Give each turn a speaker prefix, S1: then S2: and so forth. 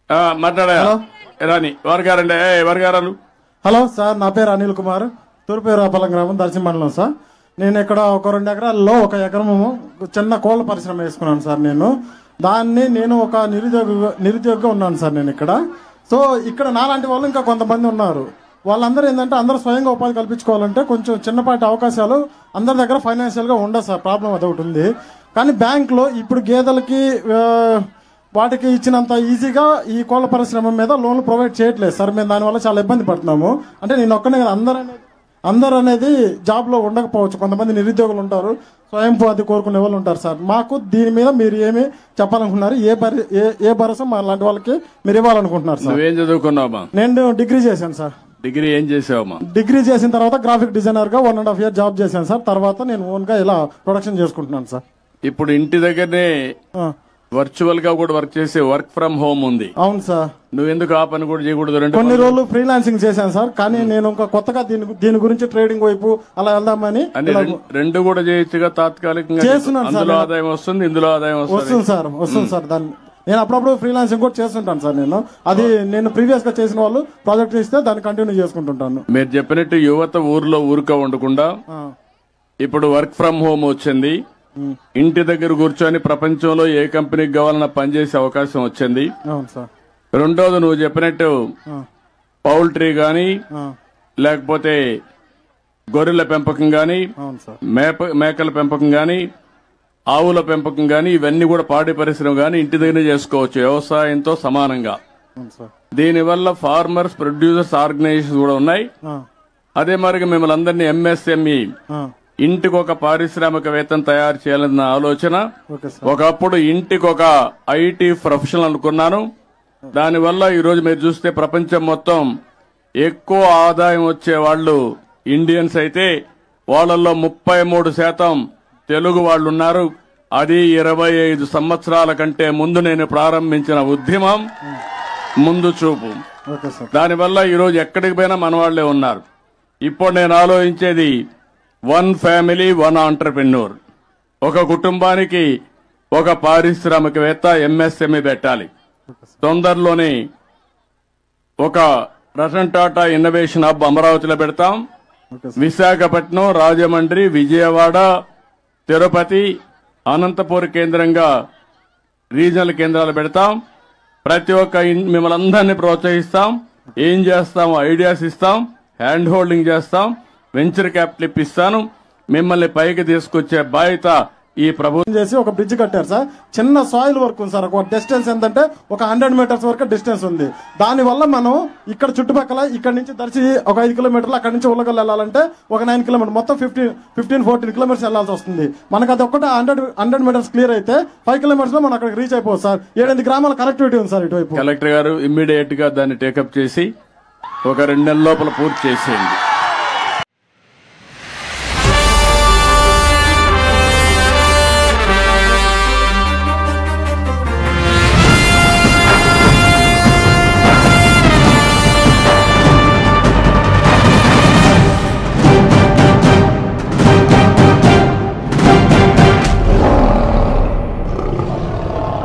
S1: మాట్లాడా రాని వర్గారండి వర్గారాలు.
S2: Hello sir, నా పేరు అనిల్ కుమార్, తూర్పురాపల్లం గ్రామం, దర్శి మండలం సార్. నేను ఇక్కడ ఒక 2 ఎకరాల్లో 1 ఎకరము చిన్న కోళ్ల పరిశ్రమ వేసుకున్నాను సార్. నేను ఒక నిరుద్యోగిగా ఉన్నాను సార్ నేను ఇక్కడ. సో ఇక్కడ నాలాంటి వాళ్ళు ఇంకా కొంతమంది ఉన్నారు. వాళ్ళందరూ ఏంటంటే అందరూ స్వయంగా ఉపాధి కల్పించుకోవాలంటే కొంచెం చిన్నపాటి అవకాశాలు అందరి దగ్గర ఫైనాన్షియల్గా ఉండదు సార్. ప్రాబ్లం అదొకటి ఉంది. కానీ బ్యాంకులో ఇప్పుడు గేదెలకి వాటికి ఇచ్చినంత ఈజీగా ఈ కోళ్ల పరిశ్రమ మీద లోన్లు ప్రొవైడ్ చేయట్లేదు సార్. మేము దానివల్ల చాలా ఇబ్బంది పడుతున్నాము. అంటే నేను ఒక్కనే కదా, అందరూ అనేది జాబ్లో ఉండకపోవచ్చు. కొంతమంది నిరుద్యోగులు ఉంటారు, స్వయం ఉపాధి కోరుకునే వాళ్ళు ఉంటారు సార్. మాకు దీని మీద మీరు ఏమి చెప్పాలనుకుంటున్నారు? ఏ భరోసా మా లాంటి వాళ్ళకి మీరు ఇవ్వాలనుకుంటున్నారు సార్?
S1: ఏం చదువుకున్నావా?
S2: నేను డిగ్రీ చేశాను సార్.
S1: డిగ్రీ ఏం చేసావమ్మా?
S2: డిగ్రీ చేసిన తర్వాత గ్రాఫిక్ డిజైనర్ గా 1.5 year జాబ్ చేశాను సార్. తర్వాత నేను ఓన్ గా ఇలా ప్రొడక్షన్ చేసుకుంటున్నాను సార్.
S1: ఇప్పుడు ఇంటి దగ్గరనే వర్చువల్ గా కూడా వర్క్ చేసే వర్క్ ఫ్రమ్ హోమ్ ఉంది.
S2: అవును సార్.
S1: నువ్వు ఎందుకు ఆ పని కూడా చేయకూడదు?
S2: కొన్ని రోజులు ఫ్రీలాన్సింగ్ చేశాను సార్. కానీ నేను ఇంకా కొత్తగా దీని గురించి ట్రేడింగ్ వైపు అలా వెళ్దామని.
S1: రెండు కూడా చేయొచ్చుగా తాత్కాలికంగా.
S2: చేస్తున్నాను సార్.
S1: అందులో ఆదాయం వస్తుంది, ఇందులో ఆదాయం
S2: వస్తుంది సార్. దాన్ని నేను అప్పుడప్పుడు ఫ్రీలాన్సింగ్ కూడా చేస్తుంటాను సార్. నేను ప్రీవియస్ గా చేసిన వాళ్ళు ప్రాజెక్ట్ ఇస్తే దాన్ని కంటిన్యూ చేసుకుంటుంటాను.
S1: మీరు చెప్పినట్టు యువత ఊర్లో ఊరుక ఉండకుండా ఇప్పుడు వర్క్ ఫ్రం హోమ్ వచ్చింది. ఇంటి దగ్గర కూర్చొని ప్రపంచంలో ఏ కంపెనీకి కావాలన్నా పనిచేసే అవకాశం వచ్చింది. రెండోది నువ్వు చెప్పినట్టు పౌల్ట్రీ గాని, లేకపోతే గొర్రెల పెంపకం గాని, మేకల పెంపకం గాని, ఆవుల పెంపకం గాని, ఇవన్నీ కూడా పాడి పరిశ్రమ గాని ఇంటి దగ్గర చేసుకోవచ్చు వ్యవసాయంతో సమానంగా. దీనివల్ల ఫార్మర్స్ ప్రొడ్యూసర్స్ ఆర్గనైజేషన్ కూడా ఉన్నాయి. అదే మరి మిమ్మల్ని అందరినీ ఎంఎస్ఎంఈ ఇంటికి ఒక పారిశ్రామికవేత్తను తయారు చేయాలన్న ఆలోచన. ఒకప్పుడు ఇంటికి ఒక ఐటీ ప్రొఫెషనల్ అనుకున్నాను. దానివల్ల ఈరోజు మీరు చూస్తే ప్రపంచం మొత్తం ఎక్కువ ఆదాయం వచ్చే వాళ్ళు ఇండియన్స్ అయితే వాళ్ళల్లో 33% తెలుగు వాళ్ళు ఉన్నారు. అది 25 సంవత్సరాల కంటే ముందు నేను ప్రారంభించిన ఉద్యమం, ముందు చూపు. దానివల్ల ఈరోజు ఎక్కడికి పోయినా మన వాళ్లే ఉన్నారు. ఇప్పుడు నేను ఆలోచించేది 1 family 1 entrepreneur. ఒక కుటుంబానికి ఒక పారిశ్రామికవేత్త ఎంఎస్ఎంఈ పెట్టాలి. తొందరలోనే ఒక రతన్ టాటా ఇన్నోవేషన్ హబ్ అమరావతిలో పెడతాం. విశాఖపట్నం, రాజమండ్రి, విజయవాడ, తిరుపతి, అనంతపూర్ కేంద్రంగా రీజనల్ కేంద్రాలు పెడతాం. ప్రతి ఒక్క మిమ్మల్ని అందరినీ ప్రోత్సహిస్తాం. ఏం చేస్తాం? ఐడియాస్ ఇస్తాం, హ్యాండ్ హోల్డింగ్ చేస్తాం, వెంచర్ క్యాపిటల్ ఇప్పిస్తాను. మిమ్మల్ని పైకి తీసుకొచ్చే బాధ్యత ఈ ప్రభుత్వం
S2: చేసి ఒక బ్రిడ్జ్ కట్టారు సార్. చిన్న సాయిల్ వర్క్ ఉంది సార్. ఒక డిస్టెన్స్ ఎంతంటే ఒక 100 meters వరకు డిస్టెన్స్ ఉంది. దానివల్ల మనం ఇక్కడ చుట్టుపక్కల ఇక్కడ నుంచి దర్శి ఒక 5 kilometers, అక్కడ నుంచి ఉల్లగల్ వెళ్ళాలంటే ఒక 9 kilometers, మొత్తం 15-14 kilometers వెళ్లాల్సి వస్తుంది. మనకు అది ఒక్కటే 100 meters క్లియర్ అయితే 5 kilometers లో మనం అక్కడికి రీచ్ అయిపోవచ్చు సార్. 7 గ్రామాల కనెక్టివిటీ ఉంది సార్ ఇటువైపు.
S1: కలెక్టర్ గారు ఇమ్మీడియట్ గా దాన్ని టేకప్ చేసి ఒక 2 నెలల లోపల పూర్తి చేసేయండి.